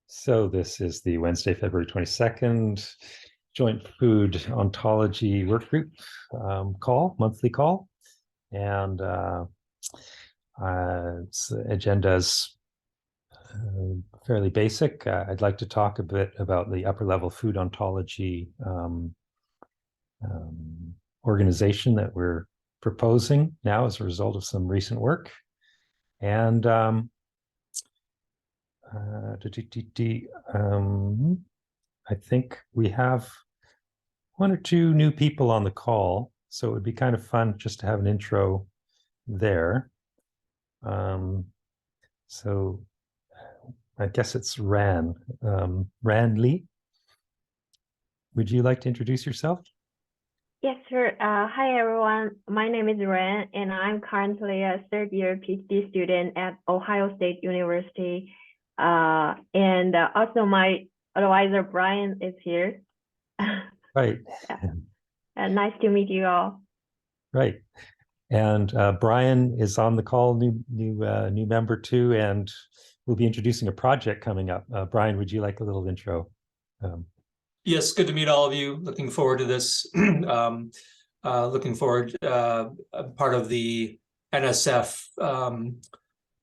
So this is the Wednesday, February 22nd Joint Food Ontology Work Group monthly call. And its agenda is fairly basic. I'd like to talk a bit about the upper level food ontology organization that we're proposing now as a result of some recent work. And I think we have one or two new people on the call, so it would be kind of fun just to have an intro there. So I guess it's Ran. Ran Lee, would you like to introduce yourself? Yes, sure. Hi, everyone. My name is Ran, and I'm currently a third-year PhD student at Ohio State University. And also my advisor, Brian, is here. Right. Yeah. Nice to meet you all. Right. And Brian is on the call, new member too, and we'll be introducing a project coming up. Brian, would you like a little intro? Yes, good to meet all of you. Looking forward to this. Looking forward, part of the NSF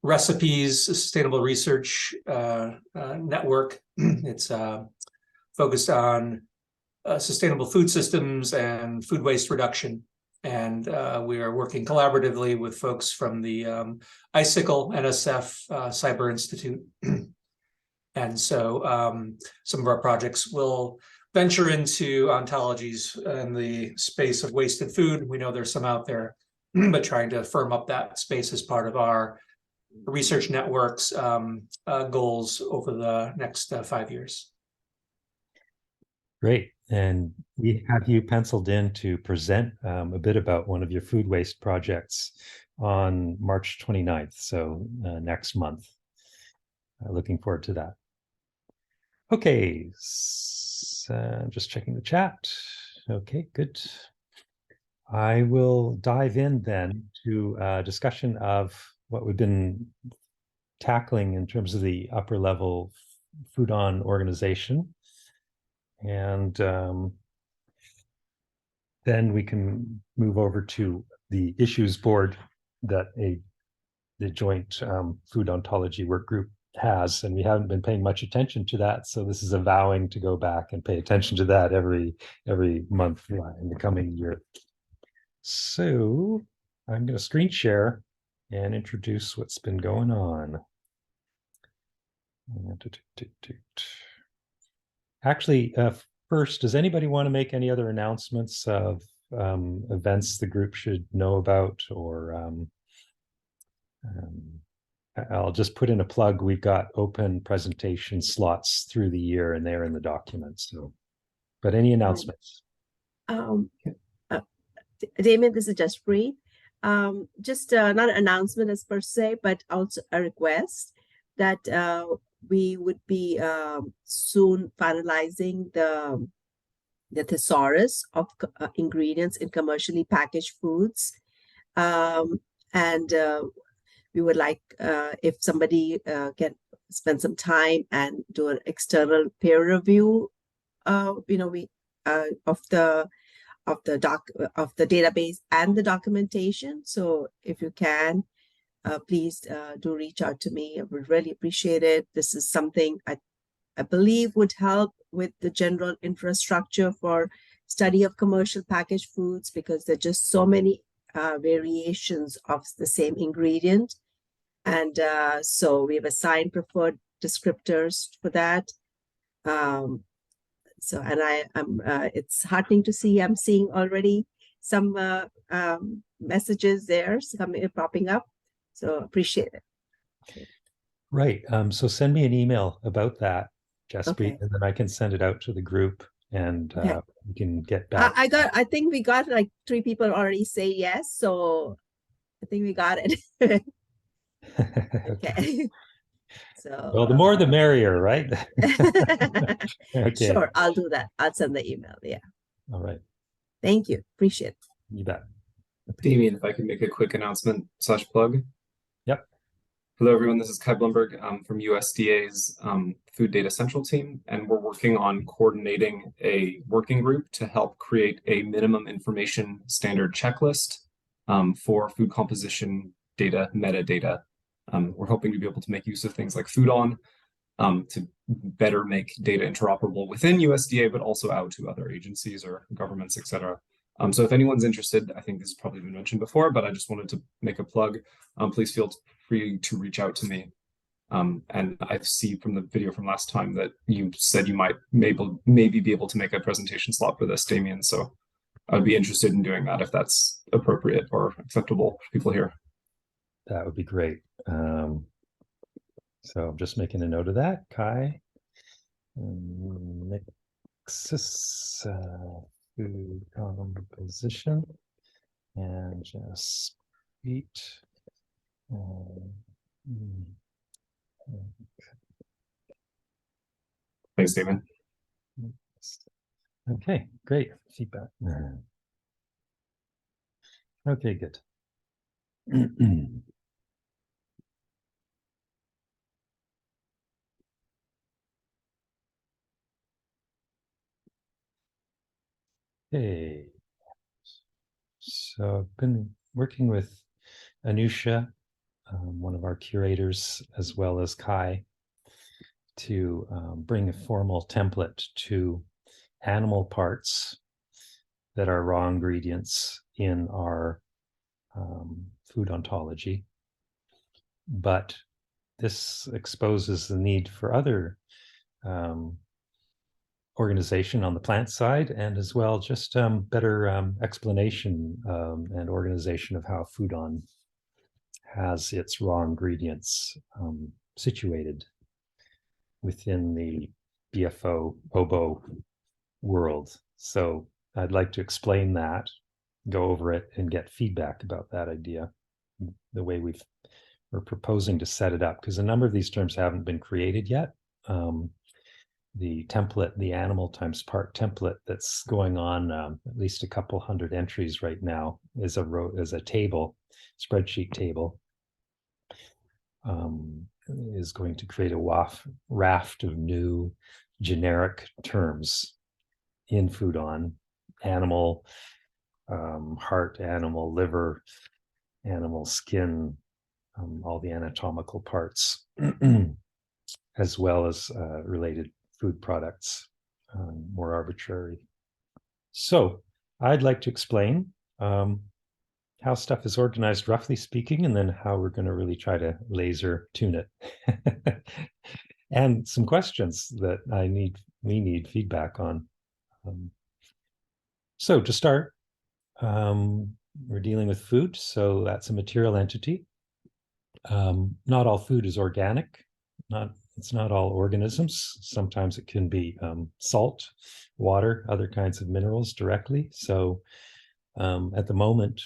Recipes Sustainable Research Network. It's focused on sustainable food systems and food waste reduction. And we are working collaboratively with folks from the Icicle NSF Cyber Institute. And so some of our projects will venture into ontologies in the space of wasted food. We know there's some out there, but trying to firm up that space as part of our research network's goals over the next 5 years. Great. And we have you penciled in to present a bit about one of your food waste projects on March 29th, so next month. Looking forward to that. Okay, so just checking the chat. Okay, good. I will dive in then to a discussion of what we've been tackling in terms of the upper level FoodOn organization. And then we can move over to the issues board that the joint food ontology work group has, and we haven't been paying much attention to that. So this is a vowing to go back and pay attention to that every month in the coming year. So I'm going to screen share and introduce what's been going on. Actually, first, does anybody want to make any other announcements of events the group should know about, or I'll just put in a plug. We've got open presentation slots through the year, and they're in the document. So, but any announcements? Damion, this is just brief. Just not an announcement as per se, but also a request that we would be soon finalizing the thesaurus of ingredients in commercially packaged foods. And we would like if somebody can spend some time and do an external peer review, of the database and the documentation. So if you can, please do reach out to me. I would really appreciate it. This is something I believe would help with the general infrastructure for study of commercial packaged foods, because there are just so many variations of the same ingredient. And so we have assigned preferred descriptors for that. So, and I'm it's heartening to see I'm seeing already some messages there popping up. So appreciate it. Right. So send me an email about that, Jaspreet, Okay. and then I can send it out to the group, and we can get back. I think we got like 3 people already say yes, so I think we got it. Okay. So well, the more the merrier, right? Okay. Sure, I'll do that. I'll send the email. Yeah. All right. Thank you. Appreciate it. You bet. Damion, if I can make a quick announcement / plug. Yep. Hello, everyone. This is Kai Blumberg from USDA's Food Data Central team, and we're working on coordinating a working group to help create a minimum information standard checklist for food composition data, metadata. We're hoping to be able to make use of things like FoodOn to better make data interoperable within USDA, but also out to other agencies or governments, et cetera. So if anyone's interested, I think this has probably been mentioned before, but I just wanted to make a plug. Please feel free to reach out to me. And I see from the video from last time that you said you might maybe be able to make a presentation slot for this, Damion. So I'd be interested in doing that if that's appropriate or acceptable for people here. That would be great. So I'm just making a note of that. Kai, Nexus, food composition, and just eat. Thanks, Damon. Okay, great feedback. Okay, good. Okay, so I've been working with Anusha, one of our curators, as well as Kai, to bring a formal template to animal parts that are raw ingredients in our food ontology. But this exposes the need for other organization on the plant side, and as well just better explanation and organization of how FoodOn has its raw ingredients situated within the BFO OBO world. So I'd like to explain that, go over it, and get feedback about that idea, the way we're proposing to set it up, because a number of these terms haven't been created yet. The template, the animal times part template that's going on at least a couple hundred entries right now is a table, spreadsheet table, is going to create a raft of new generic terms in FoodOn: animal, heart, animal liver, animal skin, all the anatomical parts, as well as related food products, more arbitrary. So I'd like to explain how stuff is organized, roughly speaking, and then how we're going to really try to laser tune it. And some questions that we need feedback on. So to start, we're dealing with food, so that's a material entity. Not all food is organic. It's not all organisms. Sometimes it can be salt, water, other kinds of minerals directly. So at the moment,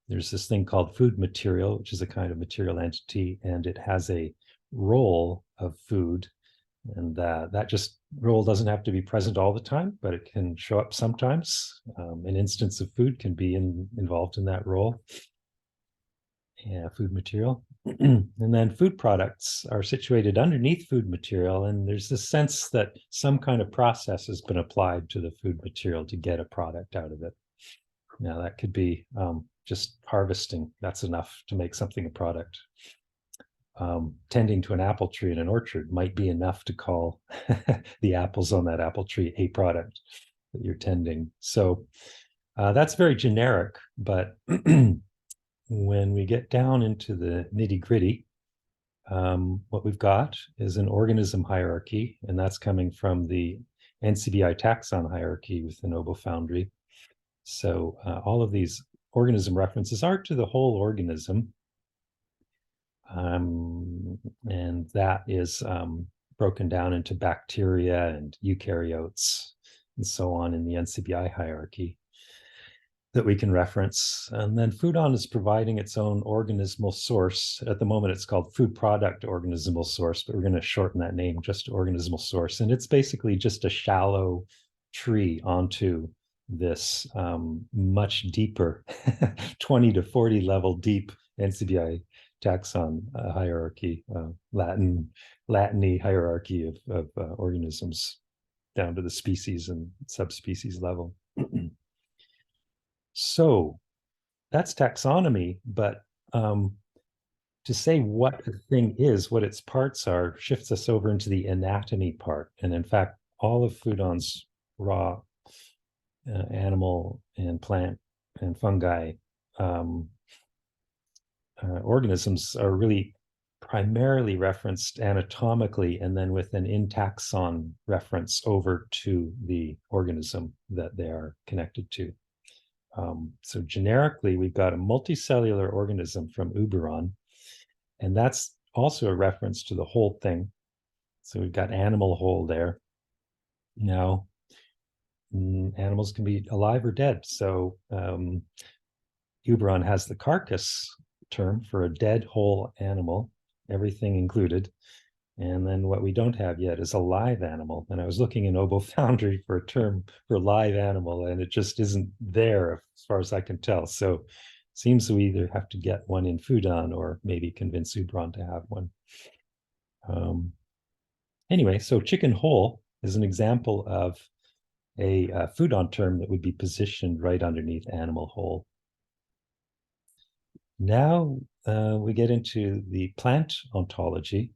there's this thing called food material, which is a kind of material entity, and it has a role of food. And that just role doesn't have to be present all the time, but it can show up sometimes. An instance of food can be involved in that role. Yeah, food material. And then food products are situated underneath food material, and there's this sense that some kind of process has been applied to the food material to get a product out of it. Now that could be just harvesting. That's enough to make something a product. Tending to an apple tree in an orchard might be enough to call the apples on that apple tree a product that you're tending. So that's very generic, but when we get down into the nitty-gritty, what we've got is an organism hierarchy, and that's coming from the NCBI taxon hierarchy within OboFoundry. So all of these organism references are to the whole organism, and that is broken down into bacteria and eukaryotes and so on in the NCBI hierarchy that we can reference. And then FoodOn is providing its own organismal source. At the moment, it's called food product organismal source, but we're going to shorten that name just to organismal source. And it's basically just a shallow tree onto this much deeper, 20 to 40 level deep NCBI taxon hierarchy, Latin-y hierarchy of organisms down to the species and subspecies level. So that's taxonomy, but to say what a thing is, what its parts are, shifts us over into the anatomy part. And in fact, all of FoodOn's raw animal and plant and fungi organisms are really primarily referenced anatomically and then with an in-taxon reference over to the organism that they are connected to. So generically, we've got a multicellular organism from Uberon, and that's also a reference to the whole thing. So we've got animal whole there. Now, animals can be alive or dead. So Uberon has the carcass term for a dead whole animal, everything included. And then what we don't have yet is a live animal. And I was looking in Obo Foundry for a term for live animal, and it just isn't there as far as I can tell. So it seems we either have to get one in FoodOn or maybe convince Uberon to have one. Anyway, so chicken whole is an example of a FoodOn term that would be positioned right underneath animal whole. Now we get into the plant ontology,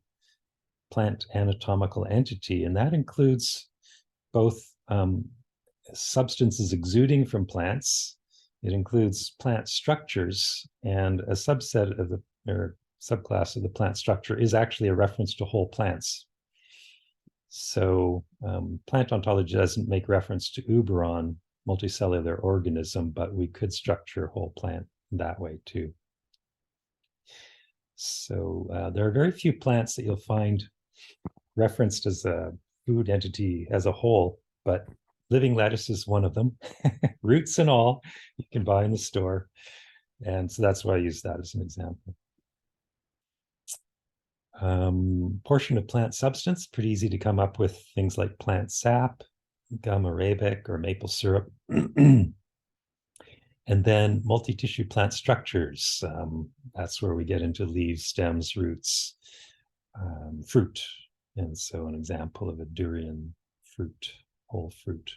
plant anatomical entity, and that includes both substances exuding from plants. It includes plant structures, and a subset of the, or subclass of the plant structure is actually a reference to whole plants. So plant ontology doesn't make reference to Uberon, multicellular organism, but we could structure whole plant that way too. So there are very few plants that you'll find referenced as a food entity as a whole, but living lettuce is one of them. Roots and all, you can buy in the store. And so that's why I use that as an example. Portion of plant substance, pretty easy to come up with things like plant sap, gum arabic, or maple syrup. And then multi-tissue plant structures. That's where we get into leaves, stems, roots, fruit. And so an example of a durian fruit, whole fruit.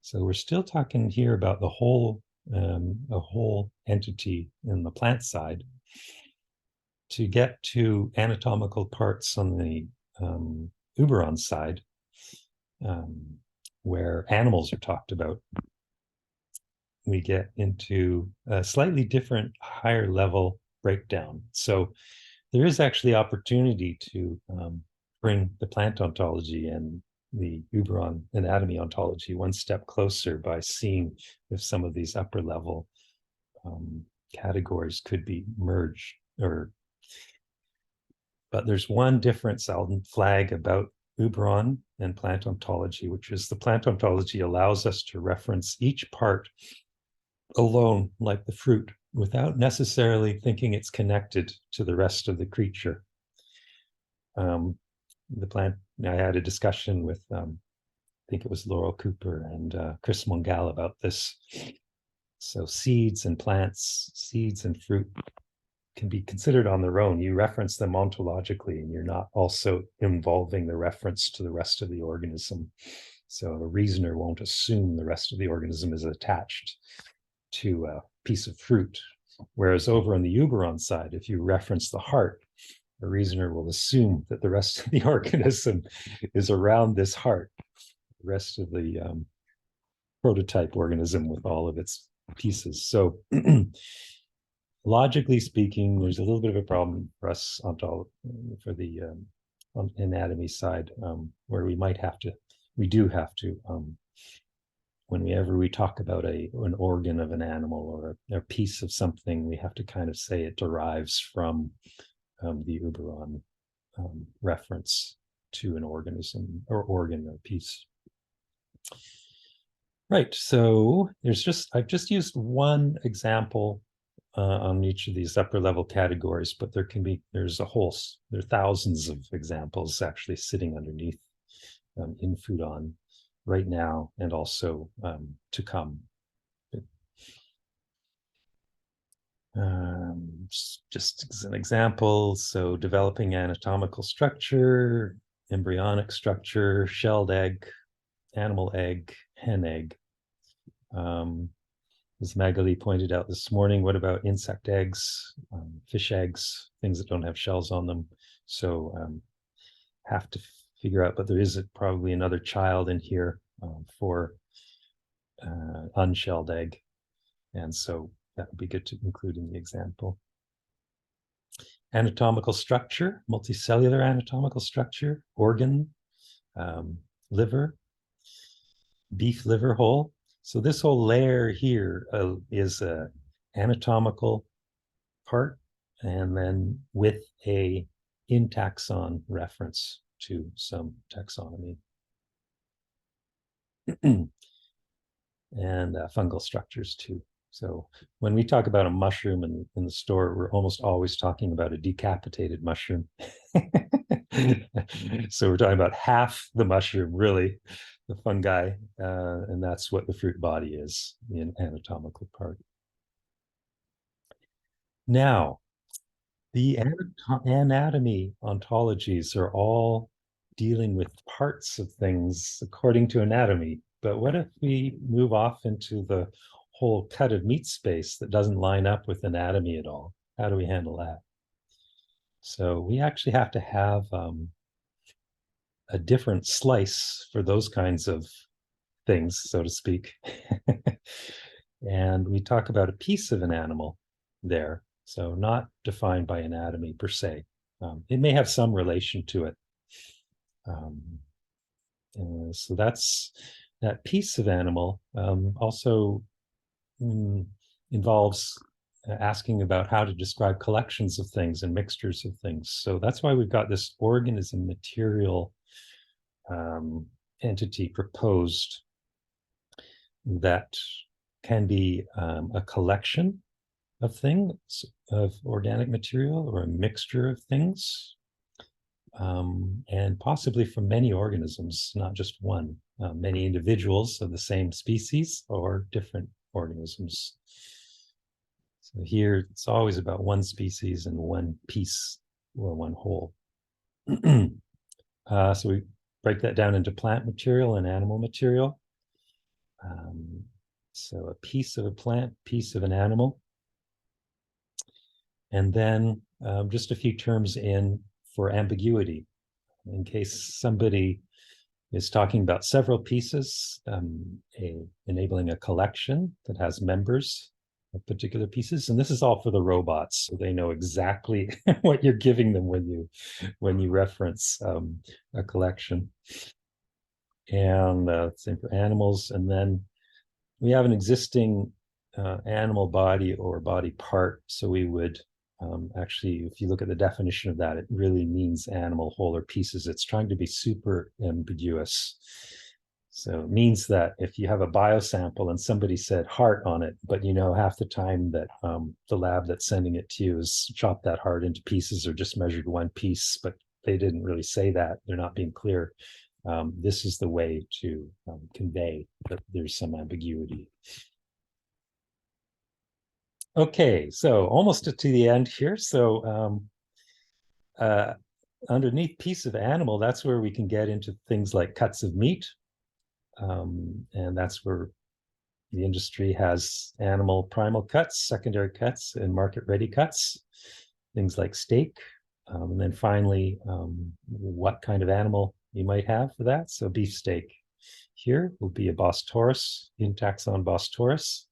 So we're still talking here about the whole, a whole entity in the plant side. To get to anatomical parts on the Uberon side, where animals are talked about, we get into a slightly different, higher level breakdown. So there is actually opportunity to bring the plant ontology and the Uberon anatomy ontology one step closer by seeing if some of these upper level categories could be merged. But there's one difference I'll flag about Uberon and plant ontology, which is the plant ontology allows us to reference each part alone, like the fruit, without necessarily thinking it's connected to the rest of the creature. The plant, I had a discussion with, I think it was Laurel Cooper and Chris Mongal about this. So seeds and plants, seeds and fruit can be considered on their own. You reference them ontologically, and you're not also involving the reference to the rest of the organism. So a reasoner won't assume the rest of the organism is attached to a piece of fruit. Whereas over on the Uberon side, if you reference the heart, a reasoner will assume that the rest of the organism is around this heart, the rest of the prototype organism with all of its pieces. So logically speaking, there's a little bit of a problem for us for the anatomy side, where we might have to, we do have to, whenever we talk about an organ of an animal or a piece of something, we have to kind of say it derives from the Uberon reference to an organism or organ or piece. Right, so I've just used one example on each of these upper level categories, but there are thousands of examples actually sitting underneath in FoodOn right now and also to come. Just as an example, so developing anatomical structure, embryonic structure, shelled egg, animal egg, hen egg. As Magali pointed out this morning, what about insect eggs, fish eggs, things that don't have shells on them? So have to figure out, but there is probably another child in here for unshelled egg. And so that would be good to include in the example. Anatomical structure, multicellular anatomical structure, organ, liver, beef liver whole. So this whole layer here is a anatomical part, and then with a in taxon reference to some taxonomy. And fungal structures too. So when we talk about a mushroom in the store, we're almost always talking about a decapitated mushroom. So we're talking about half the mushroom, really, the fungi, and that's what the fruit body is, the anatomical part. Now, the anatomy ontologies are all dealing with parts of things according to anatomy. But what if we move off into the whole cut of meat space that doesn't line up with anatomy at all? How do we handle that? So we actually have to have a different slice for those kinds of things, so to speak. And we talk about a piece of an animal there, so not defined by anatomy per se. It may have some relation to it. So that's that piece of animal also involves asking about how to describe collections of things and mixtures of things. So that's why we've got this organism material entity proposed that can be a collection of things, of organic material, or a mixture of things, and possibly from many organisms, not just one, many individuals of the same species or different organisms. So here it's always about one species and one piece or one whole. So we break that down into plant material and animal material. So a piece of a plant, piece of an animal. And then just a few terms in for ambiguity, in case somebody is talking about several pieces, enabling a collection that has members of particular pieces. And this is all for the robots, so they know exactly what you're giving them when you reference a collection. And same for animals. And then we have an existing animal body or body part, so we would actually, if you look at the definition of that, it really means animal, whole, or pieces. It's trying to be super ambiguous. So it means that if you have a biosample and somebody said heart on it, but you know half the time that the lab that's sending it to you has chopped that heart into pieces or just measured one piece, but they didn't really say that, they're not being clear. This is the way to convey that there's some ambiguity. Okay, so almost to the end here. So underneath piece of animal, that's where we can get into things like cuts of meat. And that's where the industry has animal primal cuts, secondary cuts, and market-ready cuts, things like steak. And then finally, what kind of animal you might have for that. So beef steak here will be a Bos taurus, in taxon Bos taurus.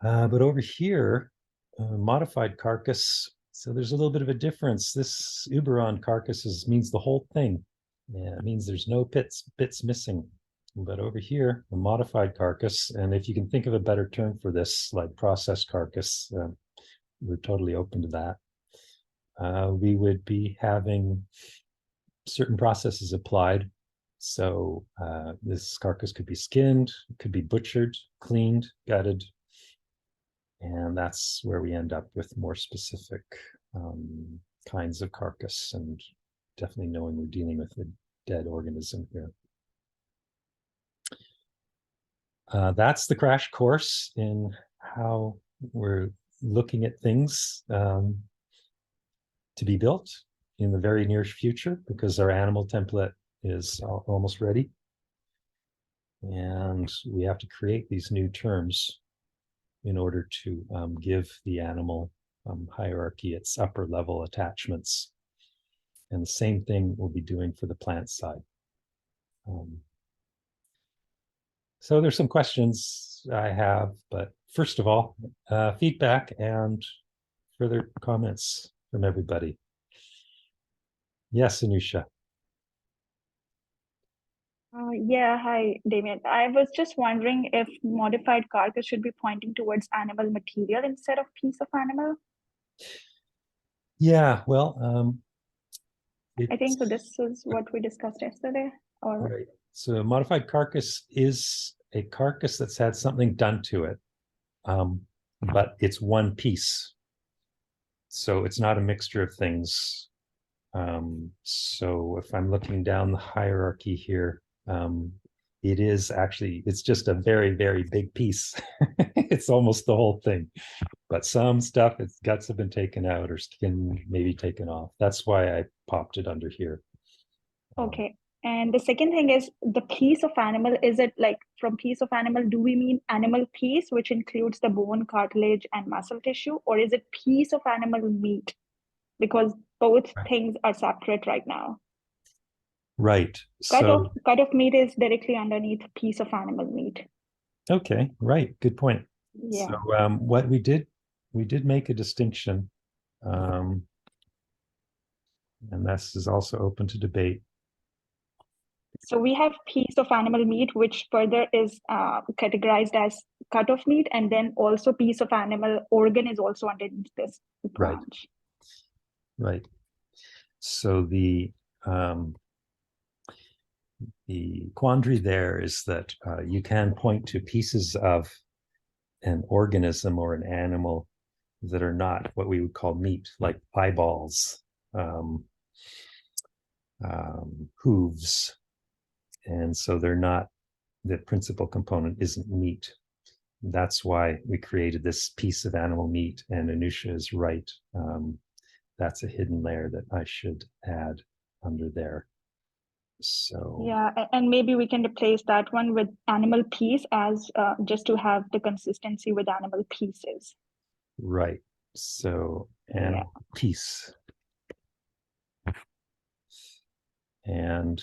But over here, modified carcass. So there's a little bit of a difference. This Uberon carcasses means the whole thing. Yeah, it means there's no bits missing. But over here, a modified carcass, and if you can think of a better term for this, like processed carcass, we're totally open to that. We would be having certain processes applied. So this carcass could be skinned, could be butchered, cleaned, gutted, and that's where we end up with more specific kinds of carcass, and definitely knowing we're dealing with a dead organism here. That's the crash course in how we're looking at things to be built in the very near future because our animal template is almost ready. And we have to create these new terms in order to give the animal hierarchy its upper level attachments. And the same thing we'll be doing for the plant side. So there's some questions I have, but first of all, feedback and further comments from everybody. Yes, Anusha. Yeah, hi, Damion. I was just wondering if modified carcass should be pointing towards animal material instead of piece of animal. Yeah, well, I think so. This is what we discussed yesterday. Or right. So a modified carcass is a carcass that's had something done to it, but it's one piece. So it's not a mixture of things. So if I'm looking down the hierarchy here, it is actually, it's just a very, very big piece. It's almost the whole thing. But some stuff, its guts have been taken out or skin maybe taken off. That's why I popped it under here. okay. And the second thing is the piece of animal. Is it like from piece of animal, do we mean animal piece, which includes the bone, cartilage, and muscle tissue? Or is it piece of animal meat? Because both things are separate right now. Right. Cut So of meat is directly underneath piece of animal meat. okay, right. Good point. Yeah. So what we did make a distinction. And this is also open to debate. So we have piece of animal meat, which further is categorized as cut of meat, and then also piece of animal organ is also underneath this branch. Right. So the quandary there is that you can point to pieces of an organism or an animal that are not what we would call meat, like eyeballs, hooves. And so they're not, the principal component isn't meat. That's why we created this piece of animal meat, and Anusha is right. That's a hidden layer that I should add under there. So yeah, and maybe we can replace that one with animal piece as just to have the consistency with animal pieces. right. So animal piece. And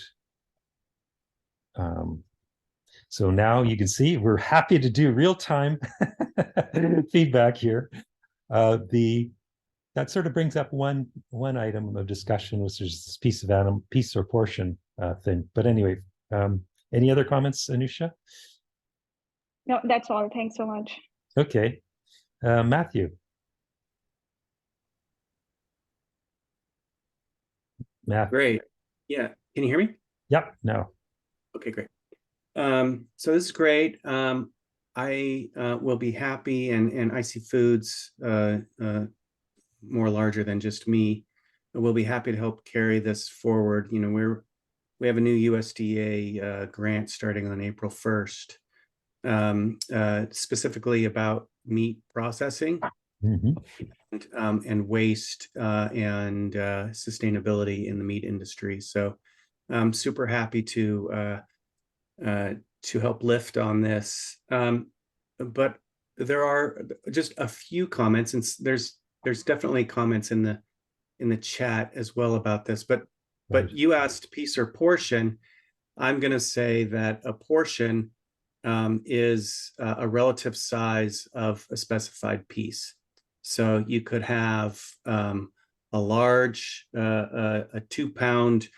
so now you can see we're happy to do real-time feedback here. That sort of brings up one item of discussion, which is this piece of animal, piece or portion thing. But anyway, any other comments, Anusha? No, that's all. Thanks so much. Okay, Matthew. Great. Yeah. Can you hear me? Yep. No. Okay, great. So this is great. I will be happy, and IC Foods, more larger than just me, will be happy to help carry this forward. You know, we have a new USDA grant starting on April 1st, specifically about meat processing. And waste and sustainability in the meat industry. So I'm super happy to help lift on this. But there are just a few comments, and there's definitely comments in the chat as well about this. But you asked piece or portion. I'm going to say that a portion is a relative size of a specified piece. So you could have a large, a 2-pound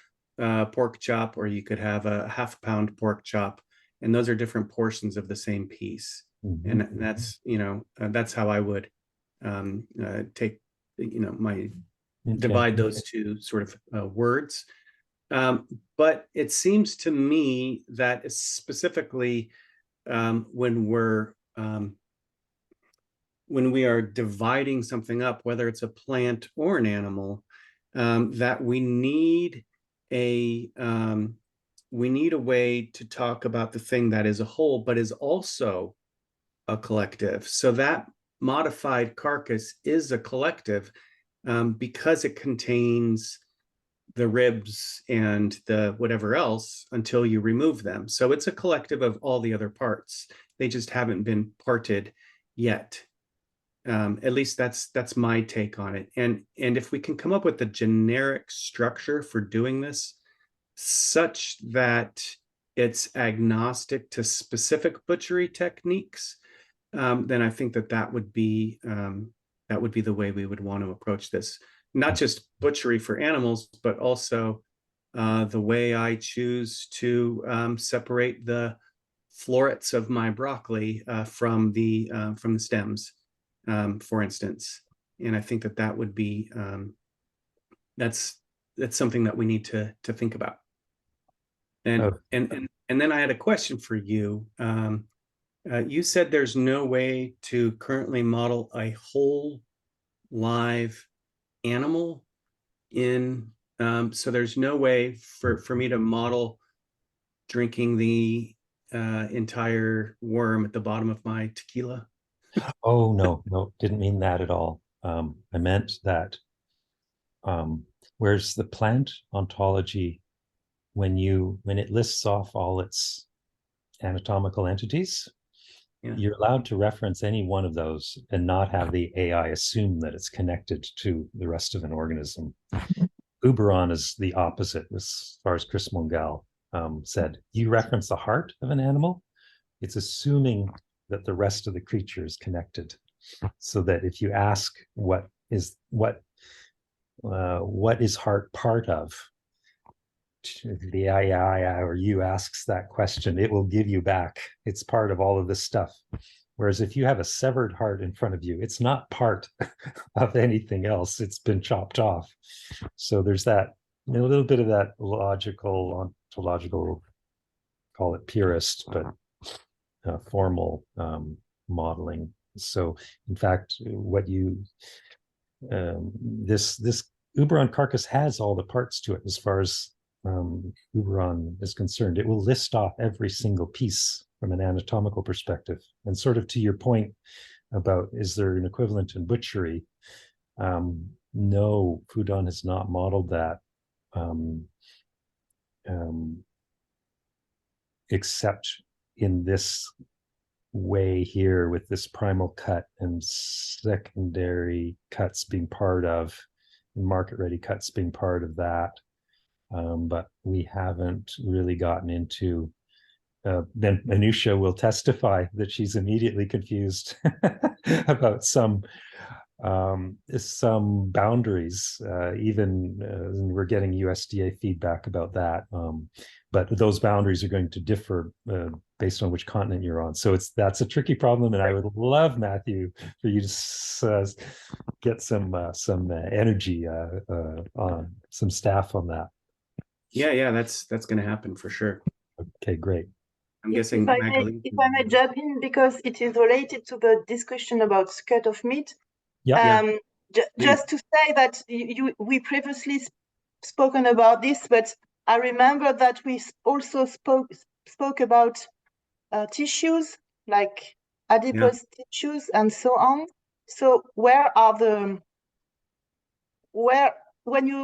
pork chop, or you could have a half-pound pork chop, and those are different portions of the same piece. And that's, you know, that's how I would take, you know, divide those two sort of words. But it seems to me that specifically when we are dividing something up, whether it's a plant or an animal, that we need a way to talk about the thing that is a whole, but is also a collective. So that modified carcass is a collective because it contains the ribs and the whatever else until you remove them. So it's a collective of all the other parts. They just haven't been parted yet. At least that's my take on it. And if we can come up with a generic structure for doing this, such that it's agnostic to specific butchery techniques, then I think that would be the way we would want to approach this. Not just butchery for animals, but also the way I choose to separate the florets of my broccoli from the stems, for instance. And I think that would be that's something that we need to think about. And then I had a question for you. You said there's no way to currently model a whole live animal in, so there's no way for me to model drinking the entire worm at the bottom of my tequila. Oh, no, didn't mean that at all. I meant that where's the plant ontology when it lists off all its anatomical entities, you're allowed to reference any one of those and not have the AI assume that it's connected to the rest of an organism. Uberon is the opposite, as far as Chris Mongal said. You reference the heart of an animal, it's assuming that the rest of the creature is connected. So that if you ask what is heart part of, the AI or you asks that question, it will give you back. It's part of all of this stuff. Whereas if you have a severed heart in front of you, it's not part of anything else. It's been chopped off. So there's that, a little bit of that logical, ontological, call it purist, but formal modeling. So in fact, what you, this Uberon carcass has all the parts to it as far as Uberon is concerned. It will list off every single piece from an anatomical perspective. And sort of to your point about, is there an equivalent in butchery? No, FoodOn has not modeled that, except in this way here with this primal cut and secondary cuts being part of, and market ready cuts being part of that. But we haven't really gotten into, then Anusha will testify that she's immediately confused about some boundaries, even we're getting USDA feedback about that. But those boundaries are going to differ based on which continent you're on. So that's a tricky problem. And I would love, Matthew, for you to get some energy on some staff on that. Yeah, that's going to happen for sure. Okay, great. I'm guessing if I may jump in, because it is related to the discussion about cut of meat. Yeah. Just to say that we previously spoken about this, but I remember that we also spoke about tissues, like adipose tissues and so on. So when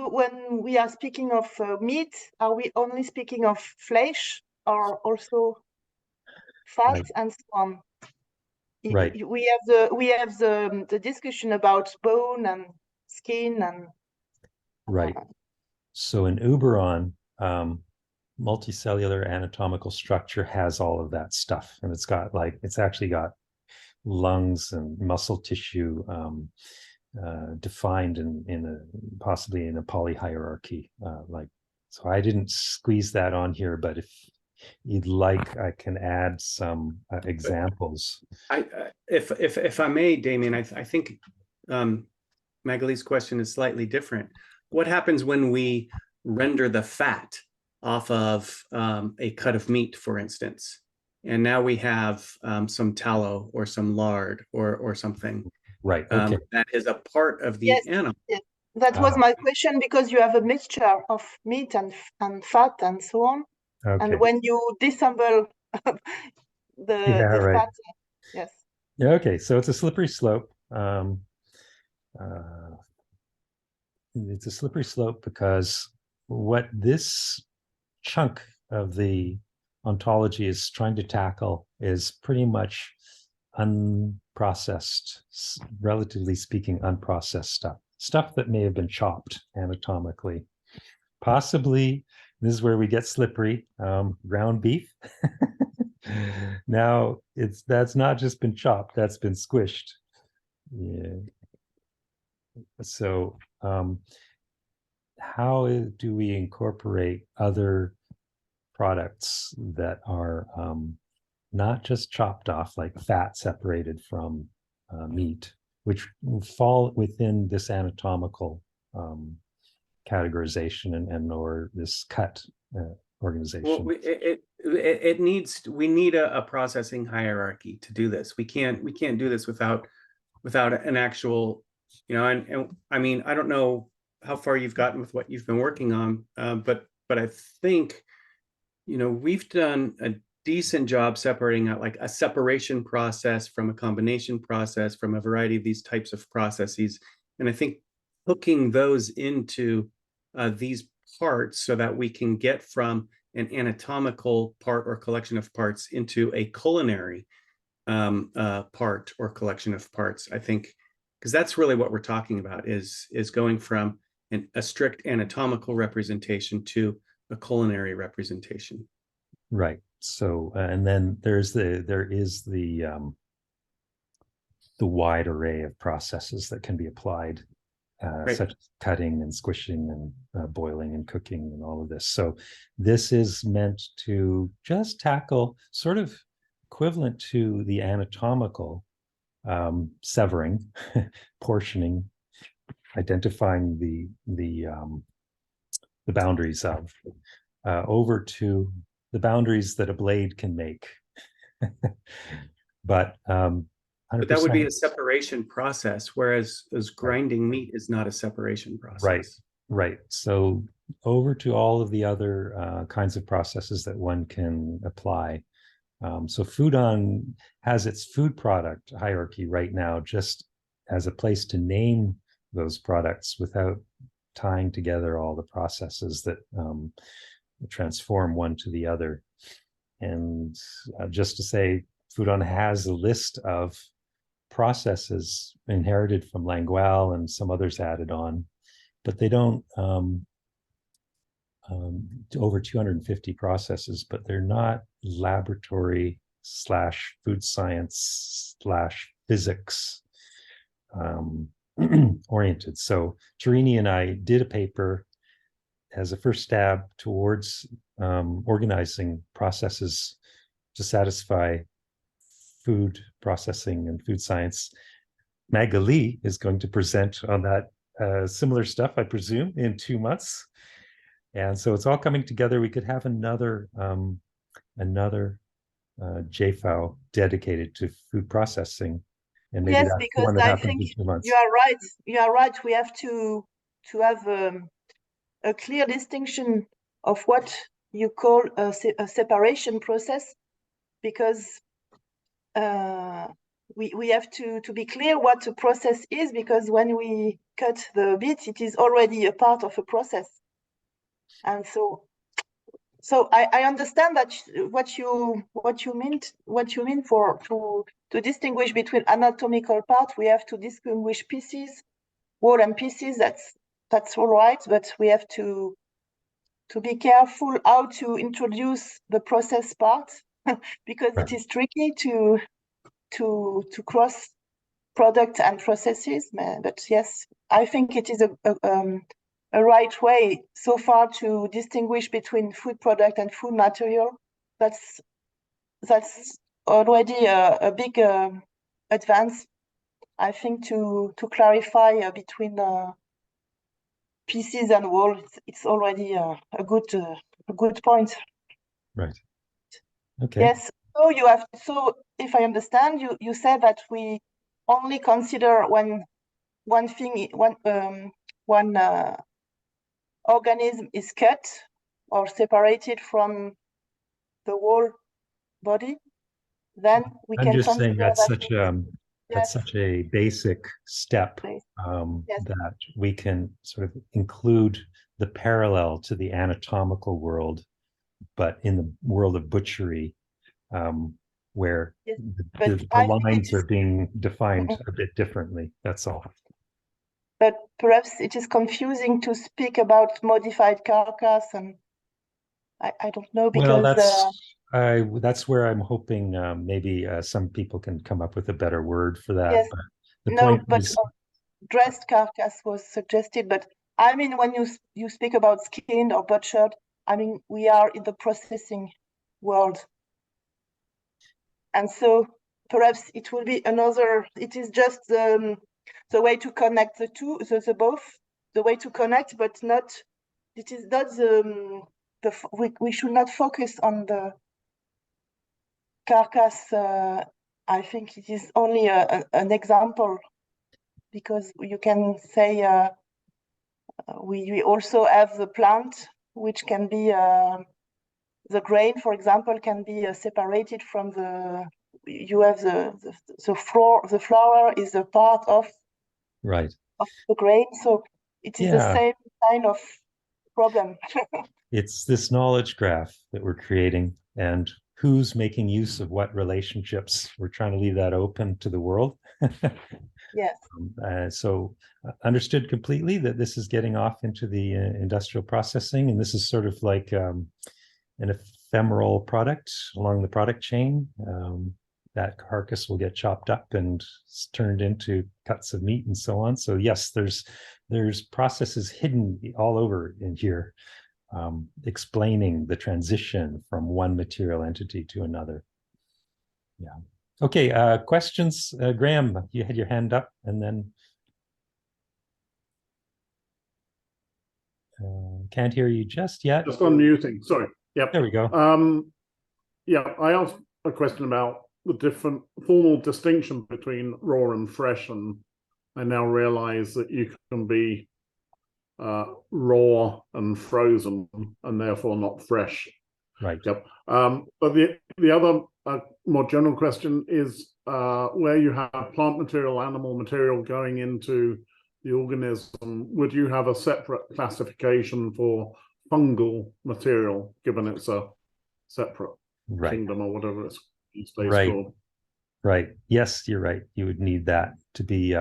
we are speaking of meat, are we only speaking of flesh or also fat and so on? Right. We have the discussion about bone and skin and right. So in Uberon, multicellular anatomical structure has all of that stuff, and it's actually got lungs and muscle tissue defined possibly in a polyhierarchy. So I didn't squeeze that on here, but if you'd like, I can add some examples. If I may, Damion, I think Magali's question is slightly different. What happens when we render the fat off of a cut of meat, for instance, and now we have some tallow or some lard or something? Right. Okay. That is a part of the animal. Yes. That was my question, because you have a mixture of meat and fat and so on. Okay. And when you disassemble the fat, yes. Yeah, okay, so it's a slippery slope. It's a slippery slope because what this chunk of the ontology is trying to tackle is pretty much unprocessed, relatively speaking, unprocessed stuff that may have been chopped anatomically. Possibly, this is where we get slippery, ground beef. Now, that's not just been chopped, that's been squished. Yeah. So, how do we incorporate other products that are not just chopped off, like fat separated from meat, which fall within this anatomical categorization and or this cut organization? Well, we need a processing hierarchy to do this. We can't do this without an actual, and I mean, I don't know how far you've gotten with what you've been working on, but I think, we've done a decent job separating out like a separation process from a combination process from a variety of these types of processes. And I think hooking those into these parts so that we can get from an anatomical part or collection of parts into a culinary part or collection of parts, I think, because that's really what we're talking about is going from a strict anatomical representation to a culinary representation. Right. So, and then there is the wide array of processes that can be applied, Right. such as cutting and squishing and boiling and cooking and all of this. So this is meant to just tackle sort of equivalent to the anatomical severing, portioning, identifying the boundaries of over to the boundaries that a blade can make. But that would be a separation process, whereas grinding meat is not a separation process. Right. So over to all of the other kinds of processes that one can apply. So FoodOn has its food product hierarchy right now just as a place to name those products without tying together all the processes that transform one to the other. And just to say, FoodOn has a list of processes inherited from Languel and some others added on, but they don't over 250 processes, but they're not laboratory / food science / physics oriented. So Tarini and I did a paper as a first stab towards organizing processes to satisfy food processing and food science. Magali is going to present on that similar stuff, I presume, in 2 months. And so it's all coming together. We could have another JFAO dedicated to food processing. And maybe yes, that's because one that I happens think in 2 months. you are right. You are right. We have to have a clear distinction of what you call a separation process, because we have to be clear what a process is, because when we cut the beet, it is already a part of a process. And so I understand that what you mean for to distinguish between anatomical part, we have to distinguish pieces, whole and pieces. That's all right, but we have to be careful how to introduce the process part because it is tricky to cross product and processes. But yes, I think it is a right way so far to distinguish between food product and food material. That's already a big advance, I think, to clarify between pieces and whole. It's already a good point. Right. Okay. Yes. So so if I understand, you said that we only consider one organism is cut or separated from the whole body. then we I'm can just saying consider that's that. that's Yes. such a basic step Yes. Yes. that we can sort of include the parallel to the anatomical world, but in the world of butchery, where Yes, the but I think it lines is- are being defined a bit differently. That's all. But perhaps it is confusing to speak about modified carcass, and I don't know, Well, because that's where I'm hoping maybe some people can come up with a better word for that. yes, But the no, point but is, dressed carcass was suggested. But I mean, when you speak about skinned or butchered, I mean, we are in the processing world, and so perhaps it will be another. It is just the way to connect the two, the both, the way to connect, but not. It is not we should not focus on the carcass. I think it is only an example, because you can say we also have the plant, which can be the grain, for example, can be separated from the. You have the flour is a part of right. the grain, so it is the Yeah. same kind of problem. It's this knowledge graph that we're creating, and who's making use of what relationships. We're trying to leave that open to the world. Yes. So understood completely that this is getting off into the industrial processing, and this is sort of like an ephemeral product along the product chain. That carcass will get chopped up and turned into cuts of meat and so on. So yes, there's processes hidden all over in here, explaining the transition from one material entity to another. Yeah. Okay, questions? Graham, you had your hand up, and then can't hear you just yet. Just unmuting, sorry. Yep. There we go. Yeah, I asked a question about the different formal distinction between raw and fresh, and I now realize that you can be raw and frozen and therefore not fresh. Right. Yep. But the other more general question is where you have plant material, animal material going into the organism, would you have a separate classification for fungal material, given it's a separate kingdom or whatever it's these days called? Right. Yes, you're right. You would need that to be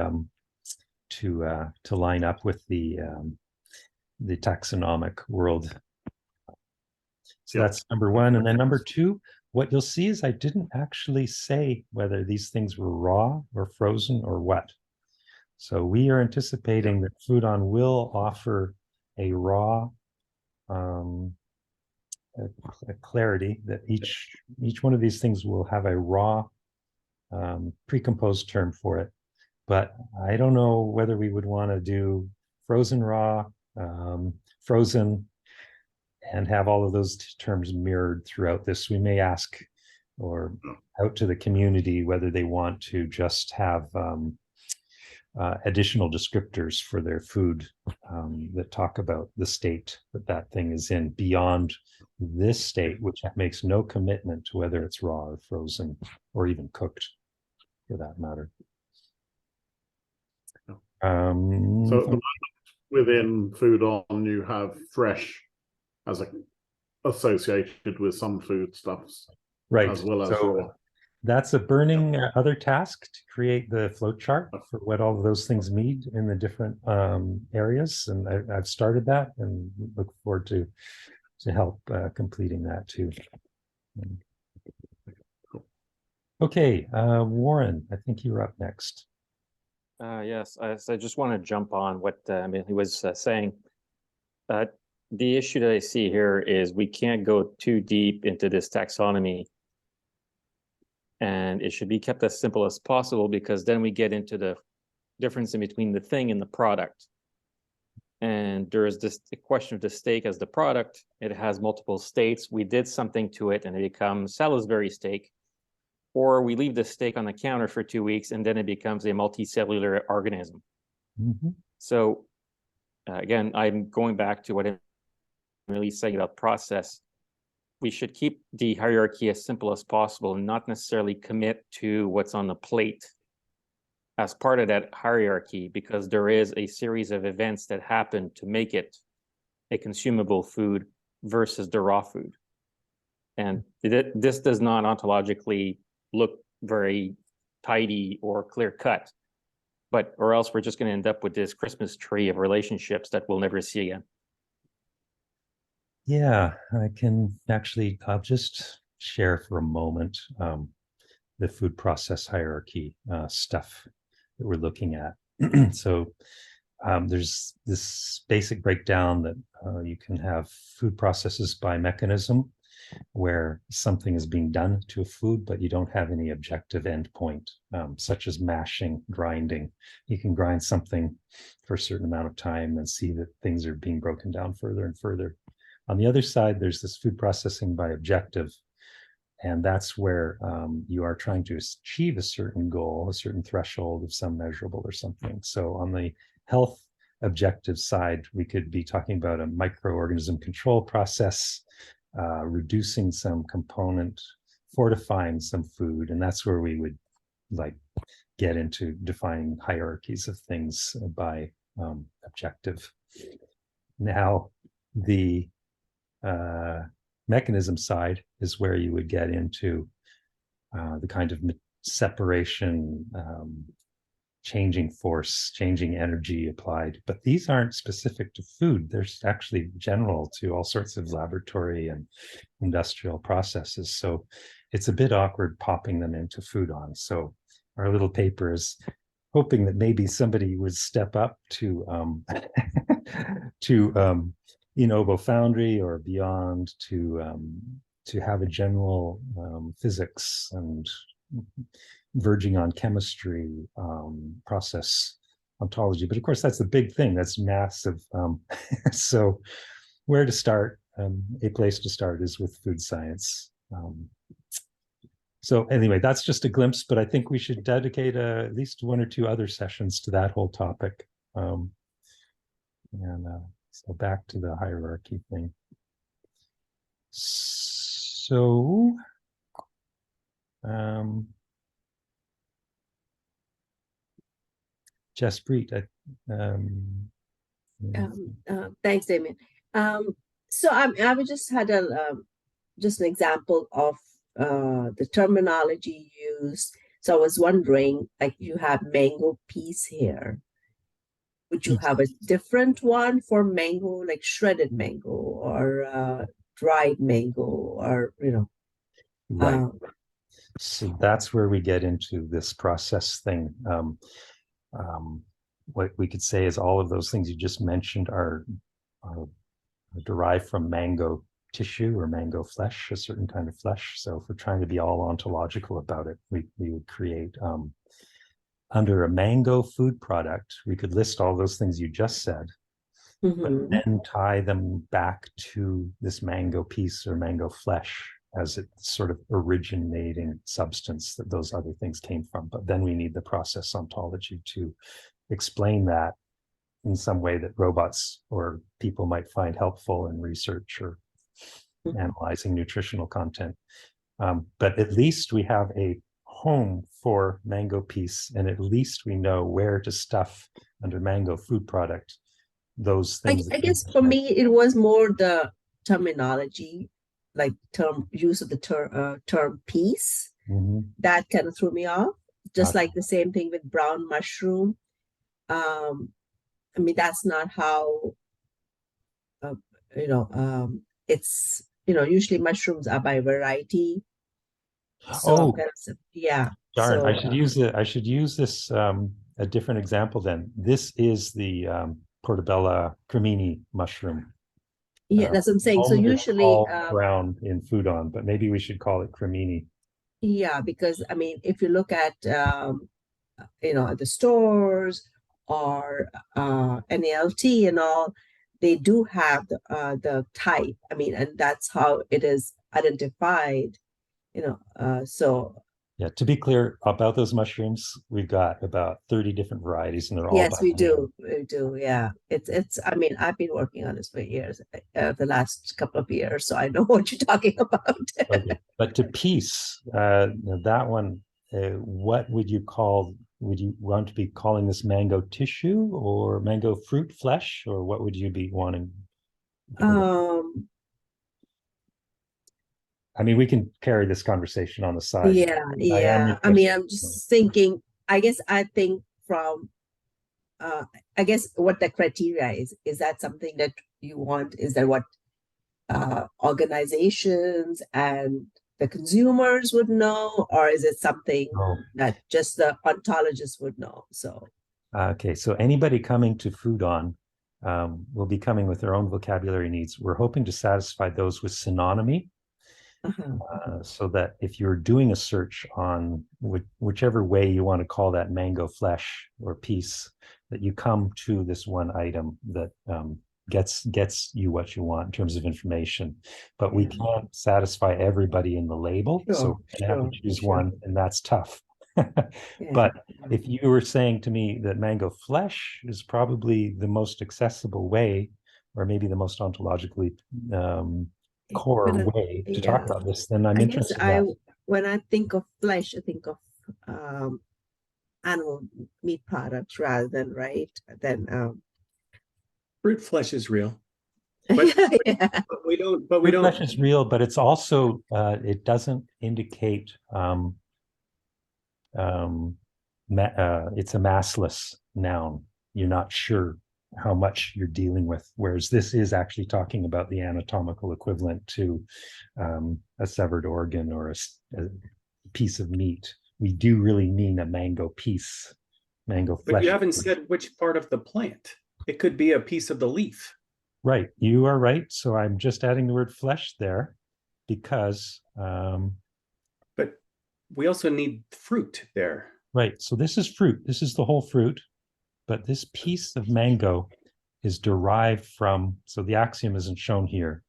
to line up with the taxonomic world. So that's number one. And then number two, what you'll see is I didn't actually say whether these things were raw or frozen or what. So we are anticipating that FoodOn will offer a raw a clarity that each one of these things will have a raw precomposed term for it. But I don't know whether we would want to do frozen raw, frozen, and have all of those terms mirrored throughout this. We may ask or out to the community whether they want to just have additional descriptors for their food that talk about the state that thing is in beyond this state, which makes no commitment to whether it's raw or frozen or even cooked, for that matter. So within FoodOn, you have fresh as associated with some foodstuffs, right, as well as raw. That's a burning other task to create the flow chart for what all of those things mean in the different areas, and I've started that and look forward to help completing that too. Okay, Warren, I think you're up next. Yes, I just want to jump on what he was saying. The issue that I see here is we can't go too deep into this taxonomy, and it should be kept as simple as possible, because then we get into the difference in between the thing and the product. And there is this question of the steak as the product. It has multiple states. We did something to it and it becomes Salisbury steak, or we leave the steak on the counter for 2 weeks and then it becomes a multicellular organism. Mm-hmm. So again, I'm going back to what I'm really saying about process. we should keep the hierarchy as simple as possible and not necessarily commit to what's on the plate as part of that hierarchy, because there is a series of events that happen to make it a consumable food versus the raw food. And this does not ontologically look very tidy or clear cut, or else we're just going to end up with this Christmas tree of relationships that we'll never see again. Yeah, I'll just share for a moment the food process hierarchy stuff that we're looking at. So there's this basic breakdown that you can have food processes by mechanism, where something is being done to a food, but you don't have any objective endpoint, such as mashing, grinding. You can grind something for a certain amount of time and see that things are being broken down further and further. On the other side, there's this food processing by objective, and that's where you are trying to achieve a certain goal, a certain threshold of some measurable or something. So on the health objective side, we could be talking about a microorganism control process, reducing some component, fortifying some food, and that's where we would like get into defining hierarchies of things by objective. Now, the mechanism side is where you would get into the kind of separation, changing force, changing energy applied. But these aren't specific to food. They're actually general to all sorts of laboratory and industrial processes. So it's a bit awkward popping them into FoodOn. So our little paper is hoping that maybe somebody would step up to Enovo Foundry or beyond to have a general physics and verging on chemistry process ontology. But of course, that's the big thing. That's massive. So where to start? A place to start is with food science. So anyway, that's just a glimpse, but I think we should dedicate at least one or two other sessions to that whole topic. So back to the hierarchy thing. So, Jaspreet, thanks, Damion. So I just had just an example of the terminology used. So I was wondering, like, you have mango piece here. Would you have a different one for mango, like shredded mango or dried mango, or right? So that's where we get into this process thing. What we could say is all of those things you just mentioned are derived from mango tissue or mango flesh, a certain kind of flesh. So if we're trying to be all ontological about it, we would create under a mango food product, we could list all those things you just said, but then tie them back to this mango piece or mango flesh as its sort of originating substance that those other things came from. But then we need the process ontology to explain that in some way that robots or people might find helpful in research or analyzing nutritional content. But at least we have a home for mango piece, and at least we know where to stuff under mango food product those things. I guess for me it was more the terminology, like use of the term piece, that kind of threw me off. Just like the same thing with brown mushroom. I mean, that's not how it's usually mushrooms are by variety. So yeah. Darn, so, I should use this a different example then. This is the Portobello cremini mushroom. Yeah, that's what I'm saying. So usually brown in FoodOn, but maybe we should call it cremini. Yeah, because I mean, if you look at at the stores or NALT and all, they do have the type. I mean, and that's how it is identified. So Yeah, to be clear about those mushrooms, we've got about 30 different varieties, and they're all Yes, by we name. do. We do. Yeah. I mean, I've been working on this for years, the last couple of years, so I know what you're talking about. Okay. But to peace, that one, what would you call? Would you want to be calling this mango tissue or mango fruit flesh, or what would you be wanting? I mean, we can carry this conversation on the side. Yeah, I am yeah. I mean, I'm interested. just thinking, I think from I guess what the criteria is that something that you want? Is that what organizations and the consumers would know, or is it something Oh. that just the ontologists would know? So Okay, so anybody coming to FoodOn will be coming with their own vocabulary needs. We're hoping to satisfy those with synonymy, so that if you're doing a search on whichever way you want to call that mango flesh or piece, that you come to this one item that gets you what you want in terms of information. But we can't satisfy everybody in the label, so you have to choose one, and that's tough. But if you were saying to me that mango flesh is probably the most accessible way, or maybe the most ontologically core way to talk about this, then I'm interested in that. When I think of flesh, I think of animal meat products rather than Fruit flesh is real. But, but we don't. But we Fruit don't. flesh is real, but it's also it doesn't indicate it's a massless noun. You're not sure how much you're dealing with, whereas this is actually talking about the anatomical equivalent to a severed organ or a piece of meat. We do really mean a mango piece, mango flesh. But you haven't said which part of the plant. It could be a piece of the leaf. Right, you are right. So I'm just adding the word flesh there because but we also need fruit there. Right, so this is fruit. This is the whole fruit, but this piece of mango is derived from, so the axiom isn't shown here.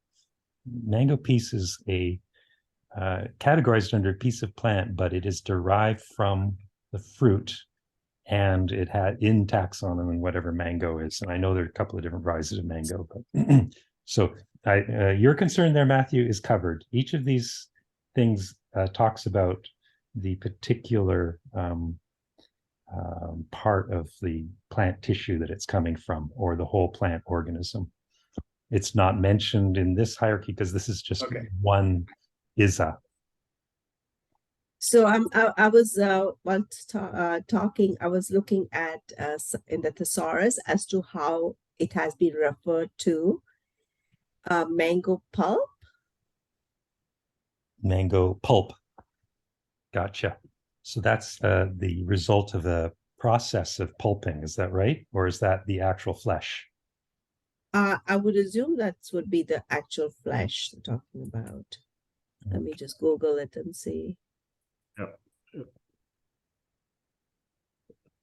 Mango piece is a categorized under a piece of plant, but it is derived from the fruit, and it had in taxonomy whatever mango is. And I know there are a couple of different varieties of mango, but so your concern there, Matthew, is covered. Each of these things talks about the particular part of the plant tissue that it's coming from, or the whole plant organism. It's not mentioned in this hierarchy because this is just one ISA. So I was while talking, I was looking at in the thesaurus as to how it has been referred to. Mango pulp. Mango pulp. Gotcha. So that's the result of a process of pulping. Is that right? Or is that the actual flesh? I would assume that would be the actual flesh they're talking about. Let me just Google it and see. Yeah.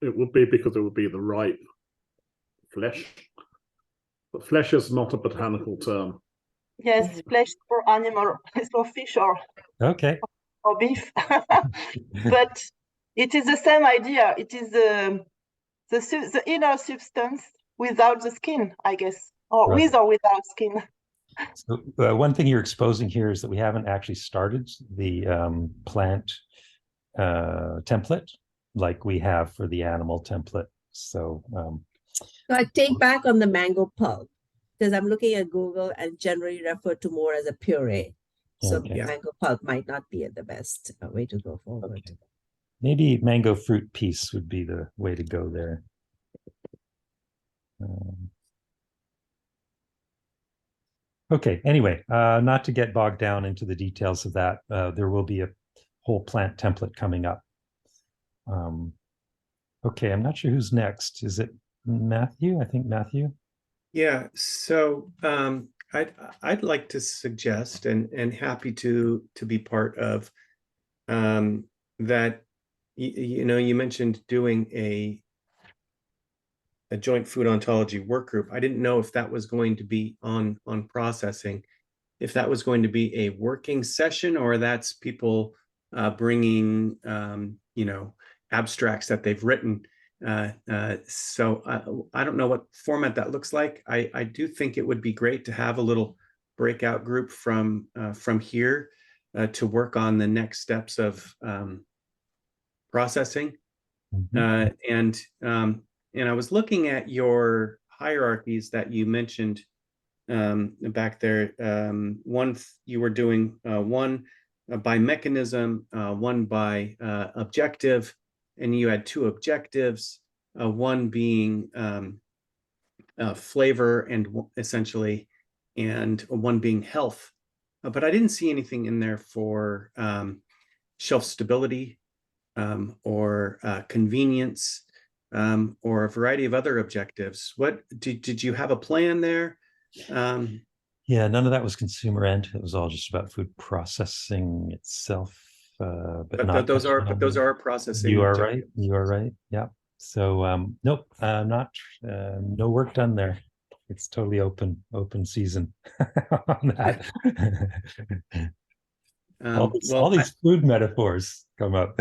It would be because it would be the right flesh. But flesh is not a botanical term. Yes, flesh for animal, for fish or beef. But it is the same idea. It is the inner substance without the skin, I guess, or with or without skin. So one thing you're exposing here is that we haven't actually started the plant template like we have for the animal template. So I take back on the mango pulp, because I'm looking at Google and generally referred to more as a puree. So mango pulp might not be the best way to go forward. Maybe mango fruit piece would be the way to go there. Okay, anyway, not to get bogged down into the details of that, there will be a whole plant template coming up. Okay, I'm not sure who's next. Is it Matthew? I think Matthew. Yeah, so I'd like to suggest and happy to be part of that. You know, you mentioned doing a joint food ontology work group. I didn't know if that was going to be on processing, if that was going to be a working session, or that's people bringing abstracts that they've written. So I don't know what format that looks like. I do think it would be great to have a little breakout group from here to work on the next steps of processing. And I was looking at your hierarchies that you mentioned back there. One you were doing one by mechanism, one by objective, and you had two objectives, one being flavor and essentially, and one being health. But I didn't see anything in there for shelf stability or convenience or a variety of other objectives. What did you have a plan there? Yeah, none of that was consumer end. It was all just about food processing itself. But not those are processing. You are right. You are right. Yeah. So nope, not no work done there. It's totally open season on that. All these food metaphors come up.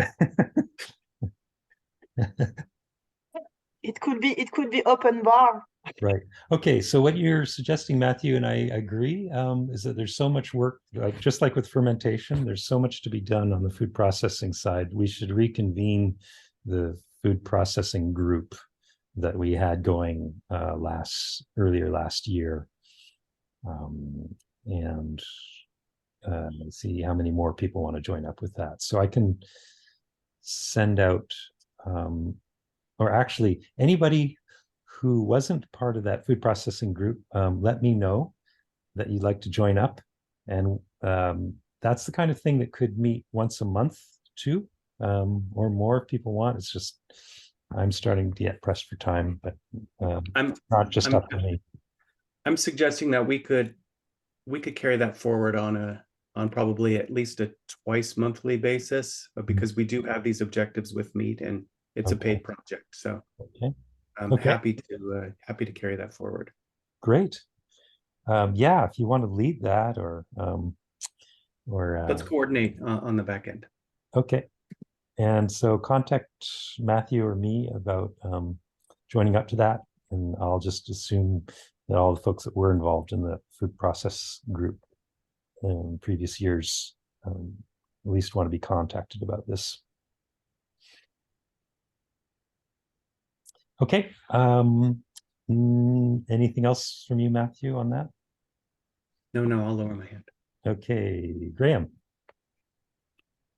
It could be open bar. Right. Okay. So what you're suggesting, Matthew, and I agree, is that there's so much work, just like with fermentation, there's so much to be done on the food processing side. We should reconvene the food processing group that we had going earlier last year, and see how many more people want to join up with that. So I can send out, or actually anybody who wasn't part of that food processing group, let me know that you'd like to join up. And that's the kind of thing that could meet once a month too, or more if people want. It's just, I'm starting to get pressed for time, but not just up to me. I'm suggesting that we could carry that forward on probably at least a twice monthly basis, because we do have these objectives with meat and it's a paid project. So I'm happy to carry that forward. Great. Yeah, if you want to lead that, or let's coordinate on the back end. Okay. And so contact Matthew or me about joining up to that, and I'll just assume that all the folks that were involved in the food process group in previous years at least want to be contacted about this. Okay. Anything else from you, Matthew, on that? No, I'll lower my hand. Okay, Graham.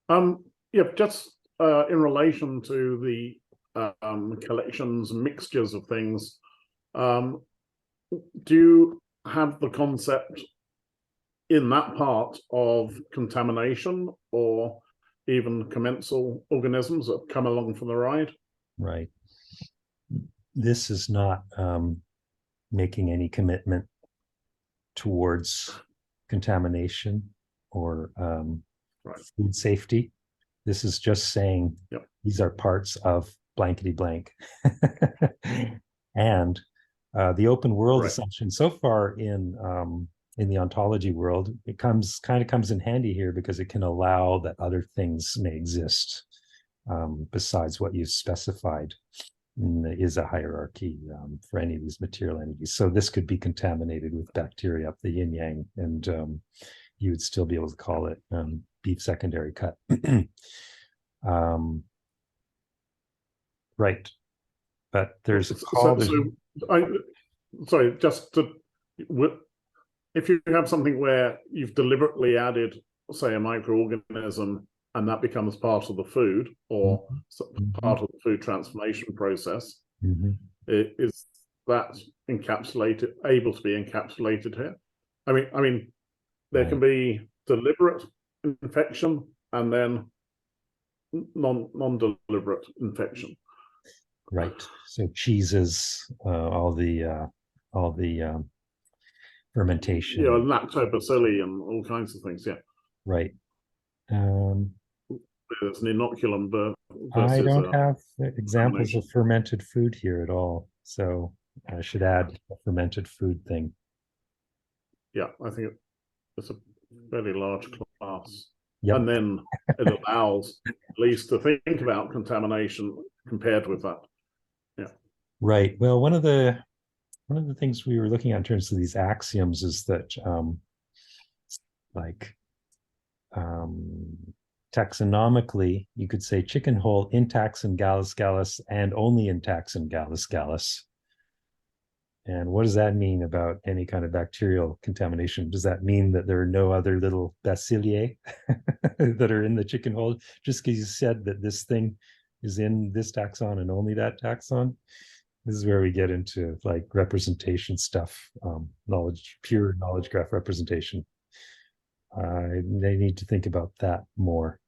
Yeah, just in relation to the collections and mixtures of things, do you have the concept in that part of contamination or even commensal organisms that come along for the ride? Right. This is not making any commitment towards contamination or food safety. This is just saying these are parts of blankety blank. And the open world assumption so far in the ontology world, it kind of comes in handy here because it can allow that other things may exist besides what you've specified. Is a hierarchy for any of these material entities. So this could be contaminated with bacteria up the yin yang, and you would still be able to call it beef secondary cut. Right. But there's a call. Sorry, just to, if you have something where you've deliberately added, say, a microorganism, and that becomes part of the food or part of the food transformation process, is that able to be encapsulated here? I mean, there can be deliberate infection and then non-deliberate infection. Right. So cheeses, all the fermentation. Yeah, lactobacilli and all kinds of things. Yeah. Right. There's an inoculum, but I don't have examples of fermented food here at all, so I should add a fermented food thing. Yeah, I think it's a very large class. Yep. And then it allows at least to think about contamination compared with that. Yeah. Right. Well, one of the things we were looking at in terms of these axioms is that taxonomically, you could say chicken hole in taxon gallus gallus and only in taxon gallus gallus. And what does that mean about any kind of bacterial contamination? Does that mean that there are no other little bacilli that are in the chicken hole just because you said that this thing is in this taxon and only that taxon? This is where we get into like representation stuff, pure knowledge graph representation. They need to think about that more.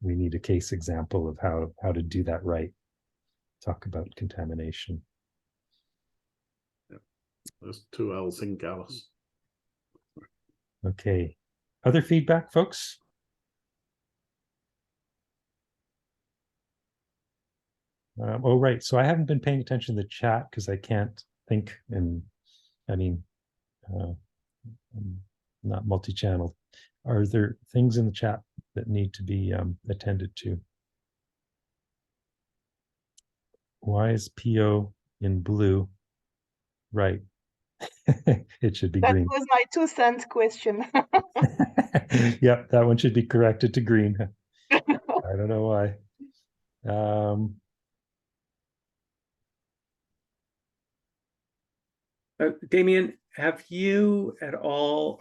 We need a case example of how to do that right. Talk about contamination. There's 2 L's in gallus. Okay. Other feedback, folks? Oh, right. So I haven't been paying attention to the chat because I can't think. And I mean, I'm not multi-channel. Are there things in the chat that need to be attended to? Why is PO in blue? Right. It should be That green. was my 2-cent question. Yep, that one should be corrected to green. I don't know why. Damion, have you at all,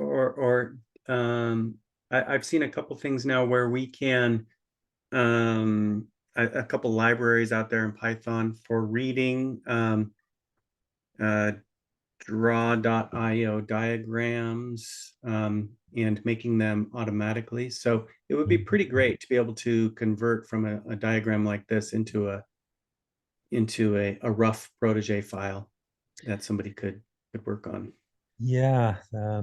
I've seen a couple things now where we can, a couple libraries out there in Python for reading draw.io diagrams and making them automatically. So it would be pretty great to be able to convert from a diagram like this into a rough protege file that somebody could work on. Yeah,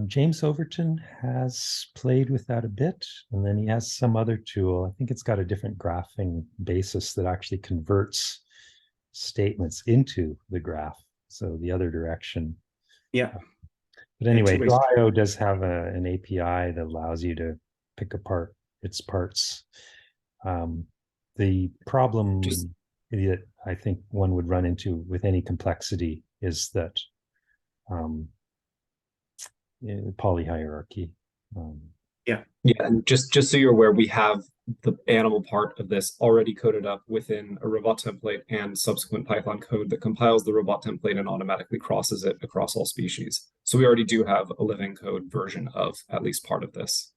James Overton has played with that a bit, and then he has some other tool. I think it's got a different graphing basis that actually converts statements into the graph, so the other direction. Yeah. But anyway, Draw.io does have an API that allows you to pick apart its parts. The problem that I think one would run into with any complexity is that polyhierarchy. Yeah, and just so you're aware, we have the animal part of this already coded up within a robot template and subsequent Python code that compiles the robot template and automatically crosses it across all species. So we already do have a living code version of at least part of this.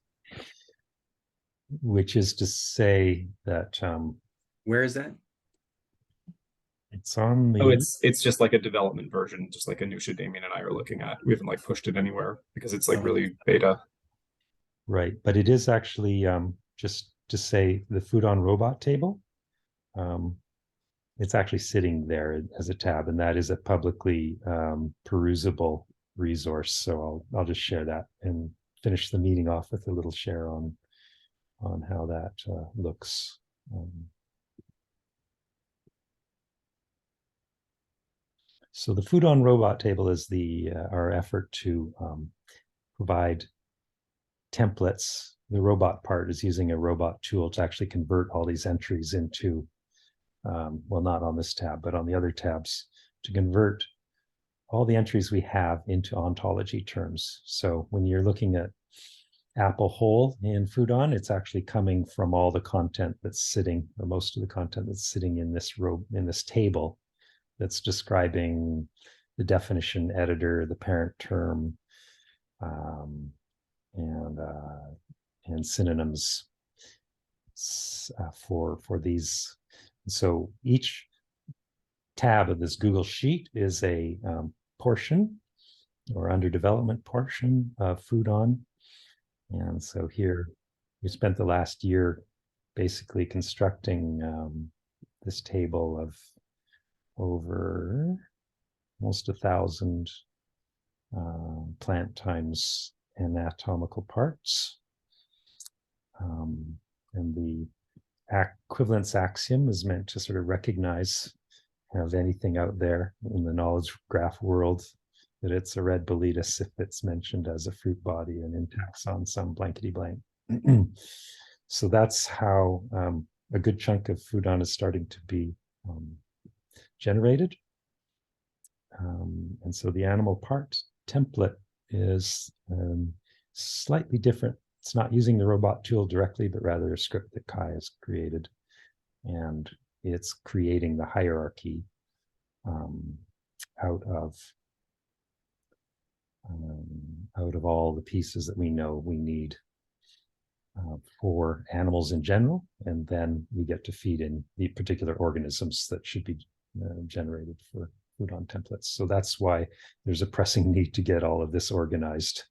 Which is to say that where is that? It's on the. Oh, it's just like a development version, just like Anusha, Damion, and I are looking at. We haven't like pushed it anywhere because it's like really beta. Right, but it is actually just to say the FoodOn robot table. It's actually sitting there as a tab, and that is a publicly perusable resource. So I'll just share that and finish the meeting off with a little share on how that looks. So the FoodOn robot table is our effort to provide templates. The robot part is using a robot tool to actually convert all these entries into, well, not on this tab, but on the other tabs, to convert all the entries we have into ontology terms. So when you're looking at apple whole in FoodOn, it's actually coming from all the content that's sitting, or most of the content that's sitting in this table that's describing the definition editor, the parent term, and synonyms for these. So each tab of this Google Sheet is a portion or under development portion of FoodOn. And so here we spent the last year basically constructing this table of over almost 1,000 plant times anatomical parts. And the equivalence axiom is meant to sort of recognize of anything out there in the knowledge graph world that it's a red boletus if it's mentioned as a fruit body and in taxon some blankety blank. So that's how a good chunk of FoodOn is starting to be generated. And so the animal part template is slightly different. It's not using the robot tool directly, but rather a script that Kai has created. And it's creating the hierarchy out of all the pieces that we know we need for animals in general. And then we get to feed in the particular organisms that should be generated for FoodOn templates. So that's why there's a pressing need to get all of this organized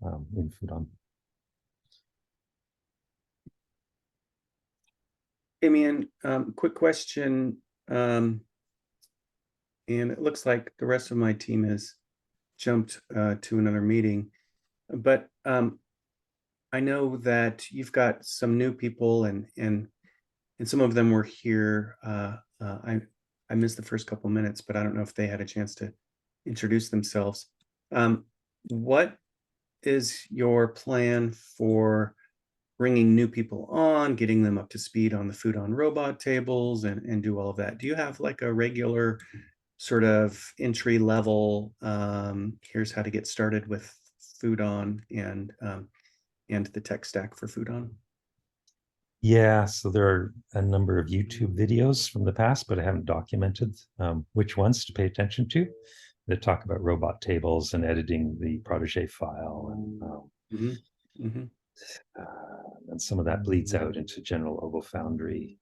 in FoodOn. Damion, quick question. And it looks like the rest of my team has jumped to another meeting. But I know that you've got some new people, and some of them were here. I missed the first couple minutes, but I don't know if they had a chance to introduce themselves. What is your plan for bringing new people on, getting them up to speed on the FoodOn robot tables, and do all of that? Do you have like a regular sort of entry level, here's how to get started with FoodOn and the tech stack for FoodOn? Yeah, so there are a number of YouTube videos from the past, but I haven't documented which ones to pay attention to, that talk about robot tables and editing the protege file. And some of that bleeds out into general OvoFoundry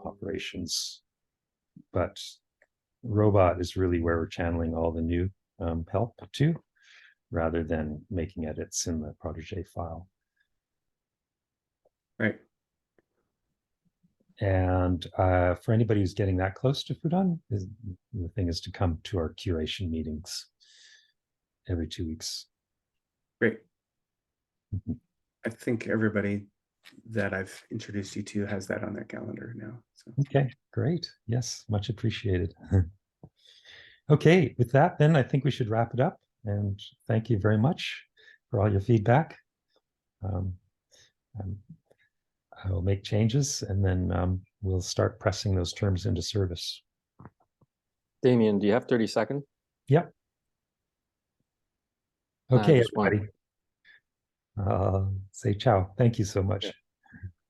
operations. But robot is really where we're channeling all the new help to, rather than making edits in the protege file. Right. And for anybody who's getting that close to FoodOn, the thing is to come to our curation meetings every 2 weeks. Great. I think everybody that I've introduced you to has that on their calendar now. So. Okay, great. Yes, much appreciated. Okay, with that, then I think we should wrap it up. And thank you very much for all your feedback. I will make changes, and then we'll start pressing those terms into service. Damion, do you have 30 seconds? Yep. Okay, everybody. Say ciao. Thank you so much.